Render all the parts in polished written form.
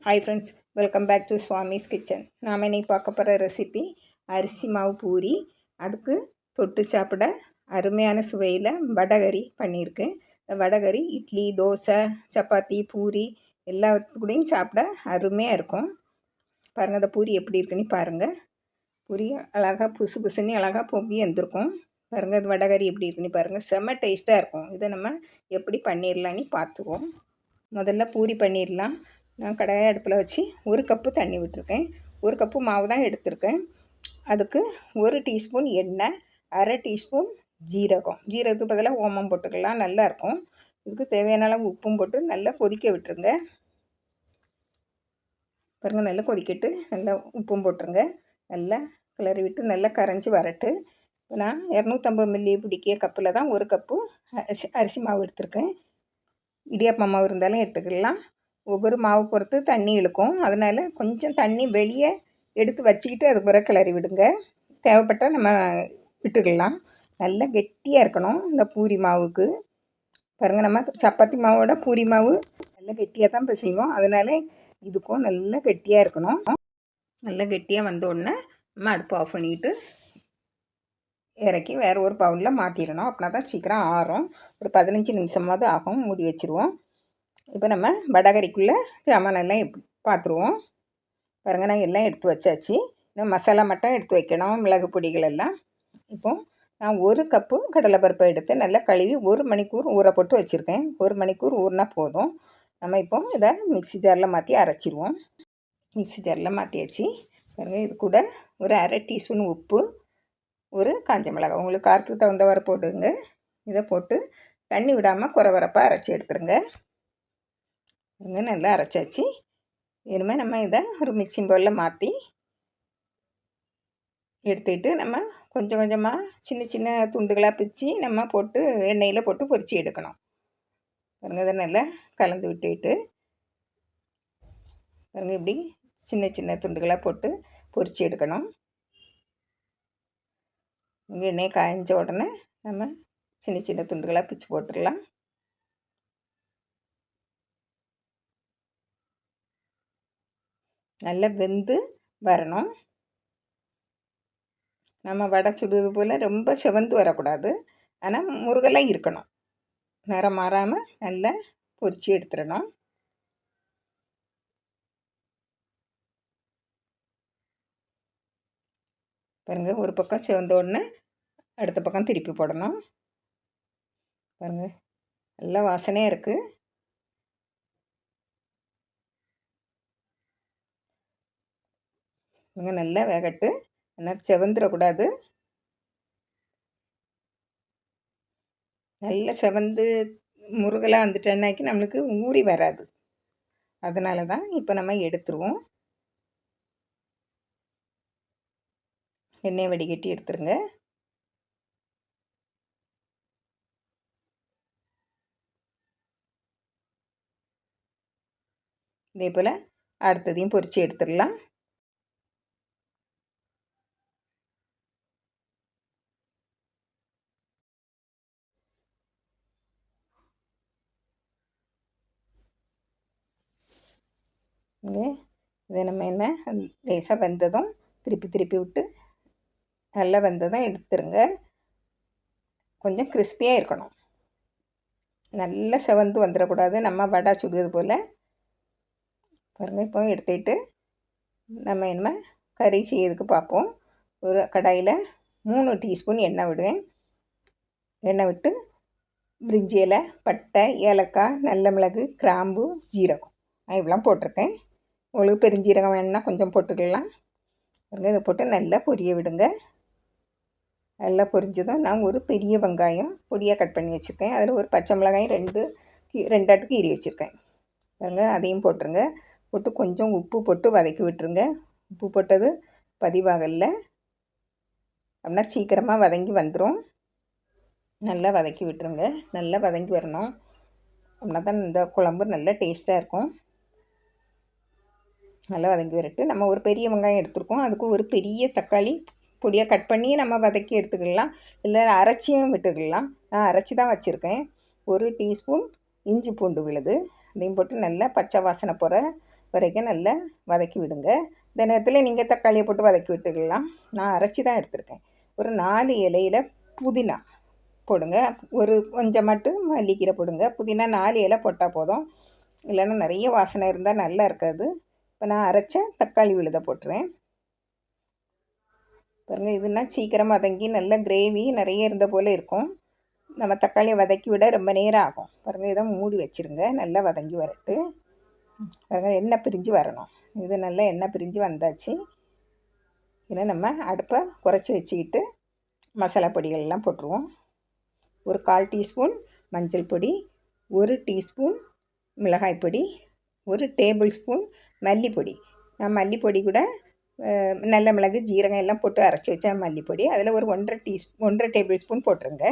Hi friends, welcome back to Swamy's kitchen. நாம் இன்னைக்கு பார்க்க போகிற ரெசிபி அரிசி மாவு பூரி. அதுக்கு தொட்டு சாப்பிட அருமையான சுவையில் வடகரி பண்ணியிருக்கேன். இந்த வடகரி இட்லி, தோசை, சப்பாத்தி, பூரி எல்லாத்துக்கூடையும் சாப்பிட அருமையாக இருக்கும். பாருங்கள், இந்த பூரி எப்படி இருக்குன்னு பாருங்கள். பூரி அழகாக புசு புசுன்னு அழகாக பொங்கி வந்திருக்கும். பாருங்கள், இது வடகரி எப்படி இருக்குன்னு பாருங்கள். செம்ம டேஸ்ட்டாக இருக்கும். இதை நம்ம எப்படி பண்ணிடலான்னு பார்த்துக்குவோம். முதல்ல பூரி பண்ணிடலாம். நான் கடாயை அடுப்பில் வச்சு 1 கப்பு தண்ணி விட்டுருக்கேன். 1 கப்பு மாவு தான் எடுத்திருக்கேன். அதுக்கு 1 டீஸ்பூன் எண்ணெய், 1/2 டீஸ்பூன் ஜீரகத்துக்கு பதிலாக ஓமம் போட்டுக்கலாம், நல்லாயிருக்கும். இதுக்கு தேவையான அளவு உப்பும் போட்டு நல்லா கொதிக்க விட்டுருங்க. பாருங்கள், நல்லா கொதிக்கிட்டு நல்லா உப்பும் போட்டுருங்க. நல்லா கிளறி விட்டு நல்லா கரைஞ்சி வரட்டு. நான் 250 மில்லி பிடிக்கிய கப்பில் தான் 1 கப்பு அரிசி மாவு எடுத்திருக்கேன். இடியாப்பம் மாவு இருந்தாலும் எடுத்துக்கலாம். ஒவ்வொரு மாவு பொறுத்து தண்ணி இழுக்கும். அதனால் கொஞ்சம் தண்ணி வெளியே எடுத்து வச்சுக்கிட்டு அது பிறகு கிளறி விடுங்க. தேவைப்பட்டால் நம்ம விட்டுக்கலாம். நல்லா கெட்டியாக இருக்கணும் இந்த பூரி மாவுக்கு. பாருங்கள், நம்ம சப்பாத்தி மாவோட பூரி மாவு நல்லா கெட்டியாக தான் செய்வோம். அதனால் இதுக்கும் நல்லா கெட்டியாக இருக்கணும். நல்லா கெட்டியாக வந்தோடனே நம்ம அடுப்பு ஆஃப் பண்ணிவிட்டு இறக்கி வேறு ஒரு பவுலில் மாற்றிடணும். அப்படின்னா தான் சீக்கிரம் ஆறும். ஒரு 15 நிமிஷமாவது ஆகும். மூடி வச்சுருவோம். இப்போ நம்ம வடகரிக்குள்ளே சாமானெல்லாம் பார்த்துருவோம். பாருங்கள், நான் எல்லாம் எடுத்து வச்சாச்சு. இன்னும் மசாலா மட்டும் எடுத்து வைக்கணும், மிளகு பொடிகள் எல்லாம். இப்போது நான் 1 கப்பு கடலைப்பருப்பை எடுத்து நல்லா கழுவி 1 மணிக்கூர் ஊற போட்டு வச்சுருக்கேன். 1 மணிக்கூர் ஊறினா போதும். நம்ம இப்போ இதை மிக்ஸி ஜாரில் மாற்றி அரைச்சிடுவோம். மிக்ஸி ஜாரில் மாற்றியாச்சு. பாருங்கள், இது கூட ஒரு 1/2 டீஸ்பூன் உப்பு, ஒரு காஞ்ச மிளகாய், உங்களுக்கு காரத்துக்கு தகுந்தவாறு போட்டுங்க. இதை போட்டு தண்ணி விடாமல் குறவரப்பாக அரைச்சி எடுத்துருங்க. நல்லா அரைச்சாச்சு. இனிமேல் நம்ம இதை ஒரு மிக்சிங் பவுலில் மாற்றி எடுத்துக்கிட்டு நம்ம கொஞ்சம் கொஞ்சமாக சின்ன சின்ன துண்டுகளாக பிச்சு நம்ம போட்டு எண்ணெயில் போட்டு பொரித்து எடுக்கணும். பாருங்கள், இதை நல்லா கலந்து விட்டுட்டு பாருங்கள், இப்படி சின்ன சின்ன துண்டுகளாக போட்டு பொரித்து எடுக்கணும். இங்கே எண்ணெய் காய்ஞ்ச உடனே நம்ம சின்ன சின்ன துண்டுகளாக பிச்சு போட்டுடலாம். நல்லா வெந்து வரணும். நம்ம வடை சுடுவது போல் ரொம்ப செவந்து வரக்கூடாது. ஆனால் முருகலாக இருக்கணும். நிறம் மாறாமல் நல்லா பொரித்து எடுத்துடணும். பாருங்கள், ஒரு பக்கம் செவந்த உடனே அடுத்த பக்கம் திருப்பி போடணும். பாருங்கள், நல்லா வாசனையாக இருக்குது. இவங்க நல்லா வேகட்டு. ஆனால் செவந்துடக்கூடாது. நல்லா செவந்து முருகலாக வந்துட்டேன்னாக்கி நம்மளுக்கு ஊறி வராது. அதனால தான் இப்போ நம்ம எடுத்துருவோம். எண்ணெய் வடிகட்டி எடுத்துருங்க. இதே போல் அடுத்ததையும் பொரித்து எடுத்துடலாம். இதை நம்ம என்ன லேசாக வெந்ததும் திருப்பி திருப்பி விட்டு நல்லா வெந்ததும் எடுத்துருங்க. கொஞ்சம் கிறிஸ்பியாக இருக்கணும். நல்லா செவந்து வந்துடக்கூடாது. நம்ம வடை சுடுவது போல். பாருங்கள், இப்போ எடுத்துக்கிட்டு நம்ம இனிமேல் கறி செய்யறதுக்கு பார்ப்போம். ஒரு கடாயில் 3 டீஸ்பூன் எண்ணெய் விடுவேன். எண்ணெய் விட்டு பிரிஞ்சி இலை, பட்டை, ஏலக்காய், நல்ல மிளகு, கிராம்பு, ஜீரகம் இவ்வளோ போட்டிருக்கேன். உங்களுக்கு பெருஞ்சீரகம் வேணுன்னா கொஞ்சம் போட்டுக்கலாம். இதை போட்டு நல்லா பொரிய விடுங்க. நல்லா பொரிஞ்சதும் நான் ஒரு பெரிய வெங்காயம் பொடியாக கட் பண்ணி வச்சுருக்கேன். அதில் ஒரு பச்சை மிளகாயும் 2 ஆட்டுக்கு கீறி வச்சுருக்கேன். அதையும் போட்டுருங்க. போட்டு கொஞ்சம் உப்பு போட்டு வதக்கி விட்டுருங்க. உப்பு போட்டது பதிவாகலை அப்படின்னா சீக்கிரமாக வதங்கி வந்துடும். நல்லா வதக்கி விட்டுருங்க. நல்லா வதங்கி வரணும். அப்படின்னா தான் இந்த குழம்பு நல்லா டேஸ்ட்டாக இருக்கும். நல்லா வதங்கி வரட்டு. நம்ம ஒரு பெரிய வெங்காயம் எடுத்துருக்கோம். அதுக்கு ஒரு பெரிய தக்காளி பொடியாக கட் பண்ணி நம்ம வதக்கி எடுத்துக்கலாம். இல்லை அரைச்சியும் விட்டுக்கலாம். நான் அரைச்சி தான் வச்சுருக்கேன். 1 டீஸ்பூன் இஞ்சி பூண்டு விழுது. அதையும் போட்டு நல்லா பச்சை வாசனை போகிற வரைக்கும் நல்லா வதக்கி விடுங்க. இந்த நேரத்தில் நீங்கள் தக்காளியை போட்டு வதக்கி விட்டுக்கலாம். நான் அரைச்சி தான் எடுத்திருக்கேன். ஒரு 4 இலையில் புதினா போடுங்க. ஒரு கொஞ்சம் மட்டும் மல்லிக்கீரை போடுங்க. புதினா 4 இலை போட்டால் போதும், இல்லைன்னா நிறைய வாசனை இருந்தால் நல்லா இருக்காது. இப்போ நான் அரைச்ச தக்காளி விழுதை போட்டுறேன். பாருங்கள், இதுனா சீக்கிரம் வதங்கி நல்ல கிரேவி நிறைய இருந்த போல் இருக்கும். நம்ம தக்காளியை வதக்கி விட ரொம்ப நேரம் ஆகும். பாருங்கள், இதை மூடி வச்சுருங்க. நல்லா வதங்கி வரட்டு. பாருங்கள், எண்ணெய் பிரிஞ்சு வரணும். இது நல்லா எண்ணெய் பிரிஞ்சு வந்தாச்சு. இதை நம்ம அடுப்பை குறைச்சி வச்சுக்கிட்டு மசாலா பொடிகள்லாம் போட்டுருவோம். ஒரு 1/4 டீஸ்பூன் மஞ்சள் பொடி, 1 டீஸ்பூன் மிளகாய் பொடி, 1 டேபிள் ஸ்பூன் மல்லிப்பொடி. நான் மல்லிப்பொடி கூட நல்ல மிளகு ஜீரகம் எல்லாம் போட்டு அரைச்சி வச்சேன் மல்லிப்பொடி. அதில் ஒரு 1.5 டேபிள் ஸ்பூன் போட்டுருங்க.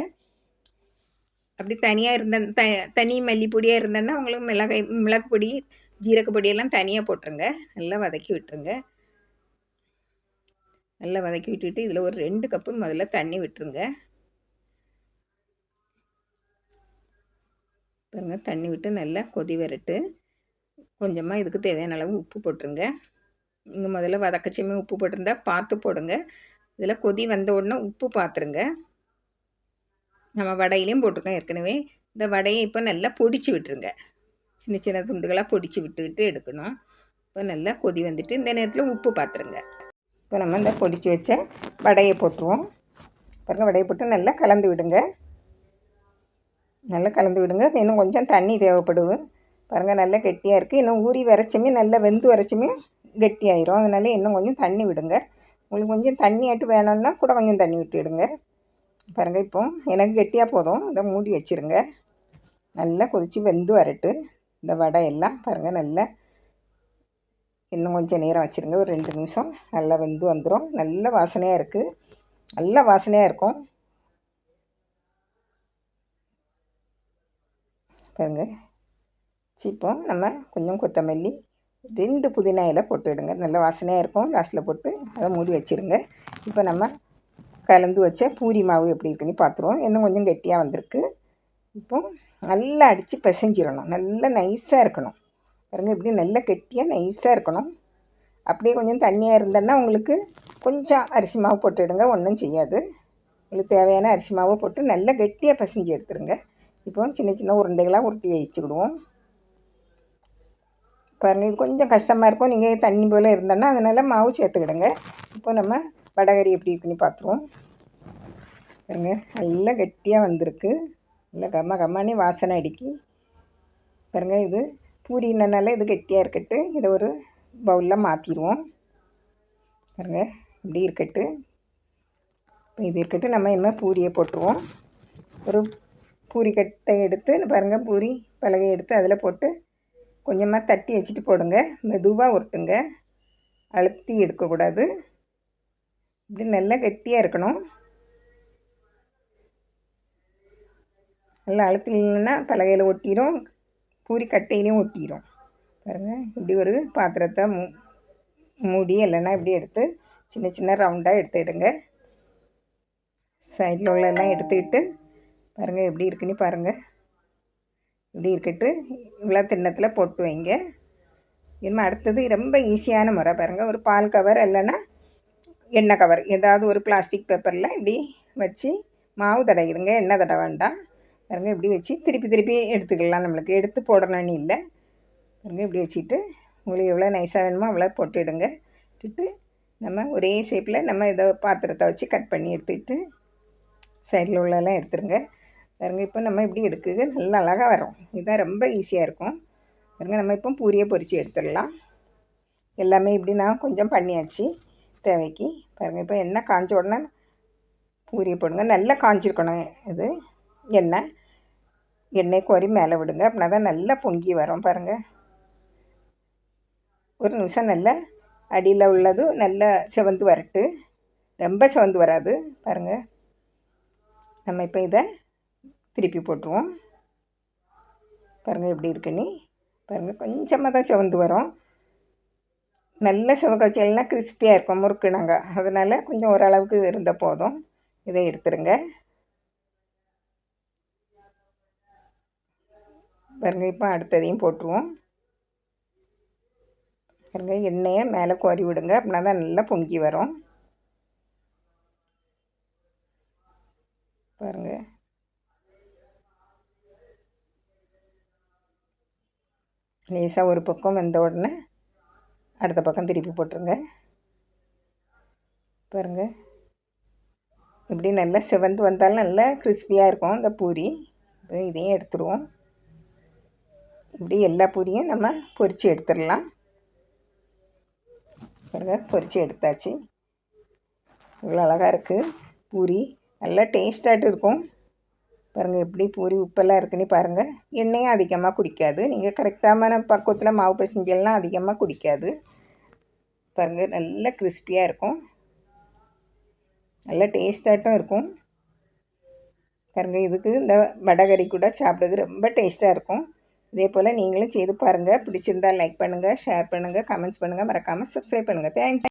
அப்படி தனியாக இருந்த தனி மல்லிப்பொடியாக இருந்தேன்னா உங்களுக்கு மிளகு பொடி ஜீரக பொடியெல்லாம் தனியாக போட்டுருங்க. நல்லா வதக்கி விட்டுருங்க. நல்லா வதக்கி விட்டுட்டு இதில் ஒரு 2 கப்பு முதல்ல தண்ணி விட்டுருங்க. பாருங்கள், தண்ணி விட்டு நல்லா கொதி வரட்டு. கொஞ்சமாக இதுக்கு தேவையான அளவு உப்பு போட்டுருங்க. நீங்கள் முதல்ல வதக்கச்சியுமே உப்பு போட்டிருந்தா பார்த்து போடுங்க. இதில் கொதி வந்த உடனே உப்பு பார்த்துருங்க. நம்ம வடையிலையும் போட்டிருக்கோம் ஏற்கனவே. இந்த வடையை இப்போ நல்லா பொடிச்சு விட்டுருங்க. சின்ன சின்ன துண்டுகளாக பொடிச்சு விட்டுக்கிட்டு எடுக்கணும். இப்போ நல்லா கொதி வந்துட்டு இந்த நேரத்தில் உப்பு பார்த்துருங்க. இப்போ நம்ம இந்த பொடிச்சு வச்ச வடையை போட்டுருவோம். பாருங்கள், வடையை போட்டு நல்லா கலந்து விடுங்க. நல்லா கலந்து விடுங்க. இன்னும் கொஞ்சம் தண்ணி தேவைப்படுது. பாருங்கள், நல்லா கெட்டியாக இருக்குது. இன்னும் ஊறி வரைச்சுமே நல்லா வெந்து வரைச்சுமே கெட்டியாயிரும். அதனால இன்னும் கொஞ்சம் தண்ணி விடுங்க. உங்களுக்கு கொஞ்சம் தண்ணியாட்டு வேணும்னா கூட கொஞ்சம் தண்ணி விட்டுடுங்க. பாருங்கள், இப்போ எனக்கு கெட்டியாக போதும். இதை மூடி வச்சுருங்க. நல்லா கொதித்து வெந்து வரட்டு இந்த வடை எல்லாம். பாருங்கள், நல்லா இன்னும் கொஞ்சம் நேரம் வச்சுருங்க. ஒரு 2 நிமிஷம் நல்லா வெந்து வந்துடும். நல்ல வாசனையாக இருக்குது. நல்ல வாசனையாக இருக்கும். பாருங்கள், இப்போ நம்ம கொஞ்சம் கொத்தமல்லி 2 புதினா இலை போட்டுவிடுங்க. நல்ல வாசனையாக இருக்கும். லாஸ்ட்டில் போட்டு அதை மூடி வச்சுருங்க. இப்போ நம்ம கலந்து வச்ச பூரி மாவு எப்படி இருக்குன்னு பார்த்துருவோம். இன்னும் கொஞ்சம் கெட்டியாக வந்திருக்கு. இப்போ நல்லா அடித்து பிசைஞ்சிடணும். நல்லா நைஸாக இருக்கணும். பாருங்கள், இப்படி நல்லா கெட்டியாக நைஸாக இருக்கணும். அப்படியே கொஞ்சம் தண்ணியாக இருந்தேன்னா உங்களுக்கு கொஞ்சம் அரிசி மாவு போட்டுவிடுங்க. ஒன்றும் செய்யாது. உங்களுக்கு தேவையான அரிசி மாவை போட்டு நல்லா கெட்டியாக பிசைஞ்சு எடுத்துருங்க. இப்போ சின்ன சின்ன உருண்டைகளாக உருட்டி வச்சுக்கிடுவோம். பாருங்கள், இது கொஞ்சம் கஷ்டமாக இருக்கும். நீங்கள் தண்ணி போல் இருந்தோன்னா அதனால் மாவு சேர்த்துக்கிடுங்க. இப்போ நம்ம வடகறி எப்படி இருக்குன்னு பார்த்துருவோம். பாருங்கள், நல்லா கெட்டியாக வந்திருக்கு. நல்லா கம்மானே வாசனை அடிக்கி. பாருங்கள், இது பூரினால இது கெட்டியாக இருக்கட்டு. இதை ஒரு பவுலில் மாற்றிடுவோம். பாருங்கள், இப்படி இருக்கட்டு. இப்போ இது இருக்கட்டு. நம்ம இனிமேல் பூரியை போட்டுருவோம். ஒரு பூரி கட்டை எடுத்து பாருங்கள், பூரி பலகை எடுத்து அதில் போட்டு கொஞ்சமாக தட்டி வச்சுட்டு போடுங்க. மெதுவாக உருட்டுங்க. அழுத்தி எடுக்கக்கூடாது. இப்படி நல்லா கெட்டியாக இருக்கணும். நல்லா அழுத்தினா பலகையில் ஒட்டிடும், பூரி கட்டையிலையும் ஒட்டிடும். பாருங்கள், இப்படி ஒரு பாத்திரத்தை மூடி இல்லைன்னா இப்படி எடுத்து சின்ன சின்ன ரவுண்டாக எடுத்துக்கிடுங்க. சைடில் உள்ளெல்லாம் எடுத்துக்கிட்டு பாருங்கள் எப்படி இருக்குன்னு பாருங்கள். இப்படி இருக்கட்டு. இவ்வளோ திண்ணத்தில் போட்டு வைங்க. இனிமேல் அடுத்தது ரொம்ப ஈஸியான முறை. பாருங்கள், ஒரு பால் கவர் இல்லைன்னா எண்ணெய் கவர் ஏதாவது ஒரு பிளாஸ்டிக் பேப்பரில் இப்படி வச்சு மாவு தடவிடுங்க. எண்ணெய் தடவை வேண்டாம். பாருங்கள், இப்படி வச்சு திருப்பி திருப்பி எடுத்துக்கலாம். நம்மளுக்கு எடுத்து போடணும்னு இல்லை. பாருங்கள், இப்படி வச்சுட்டு உங்களுக்கு எவ்வளோ நைஸாக வேணுமோ அவ்வளோ போட்டுவிடுங்க. விட்டுட்டு நம்ம ஒரே ஷேப்பில் நம்ம இதை பாத்திரத்தை வச்சு கட் பண்ணி எடுத்துக்கிட்டு சைடில் உள்ளெல்லாம் எடுத்துருங்க. பாருங்கள், இப்போ நம்ம இப்படி எடுக்குது நல்லா அழகாக வரும். இதுதான் ரொம்ப ஈஸியாக இருக்கும். பாருங்கள், நம்ம இப்போ பூரியை பொரித்து எடுத்துடலாம். எல்லாமே இப்படி நான் கொஞ்சம் பண்ணியாச்சு தேவைக்கு. பாருங்கள், இப்போ எண்ணெய் காஞ்ச உடனே பூரியை போடுங்க. நல்லா காஞ்சிருக்கணும் இது எண்ணெய் கோரி மேலே விடுங்க. அப்படின்னா தான் நல்லா பொங்கி வரும். பாருங்கள், ஒரு நிமிஷம் நல்லா அடியில் உள்ளது நல்லா சிவந்து வரட்டு. ரொம்ப சிவந்து வராது. பாருங்கள், நம்ம இப்போ இதை திருப்பி போட்டுருவோம். பாருங்கள் எப்படி இருக்குன்னு. பாருங்கள், கொஞ்சமாக தான் சிவந்து வரும். நல்ல சிவக்க வச்செல்லாம் கிறிஸ்பியாக இருக்கும் முறுக்குனாங்க. அதனால் கொஞ்சம் ஓரளவுக்கு இருந்தால் போதும். இதை எடுத்துருங்க. பாருங்கள், இப்போ அடுத்ததையும் போட்டுருவோம். பாருங்க, எண்ணெயை மேலே கோரி விடுங்க. அப்படின்னா தான் நல்லா பொங்கி வரும். பாருங்கள், லேசாக ஒரு பக்கம் வெந்த உடனே அடுத்த பக்கம் திருப்பி போட்டுருங்க. பாருங்கள், இப்படி நல்லா சிவந்து வந்தாலும் நல்லா கிறிஸ்பியாக இருக்கும் இந்த பூரி. இதையும் எடுத்துருவோம். இப்படி எல்லா பூரியும் நம்ம பொரித்து எடுத்துடலாம். பாருங்கள், பொரித்து எடுத்தாச்சு. இவ்வளோ அழகாக இருக்குது பூரி. நல்லா டேஸ்ட்டாகிட்டு இருக்கும். பாருங்கள், எப்படி பூரி உப்பெல்லாம் இருக்குன்னு பாருங்கள். எண்ணெயும் அதிகமாக குடிக்காது. நீங்கள் கரெக்டான பக்குவத்தில் மாவு பிசைஞ்செல்லாம் அதிகமாக குடிக்காது. பாருங்கள், நல்ல கிறிஸ்பியாக இருக்கும். நல்லா டேஸ்ட்டாகட்டும் இருக்கும். பாருங்கள், இதுக்கு இந்த வடகறி கூட சாப்பிட்றதுக்கு ரொம்ப டேஸ்ட்டாக இருக்கும். இதே போல் நீங்களும் செய்து பாருங்கள். பிடிச்சிருந்தால் லைக் பண்ணுங்கள், ஷேர் பண்ணுங்கள், கமெண்ட்ஸ் பண்ணுங்கள், மறக்காமல் சப்ஸ்கிரைப் பண்ணுங்கள். தேங்க்யூ.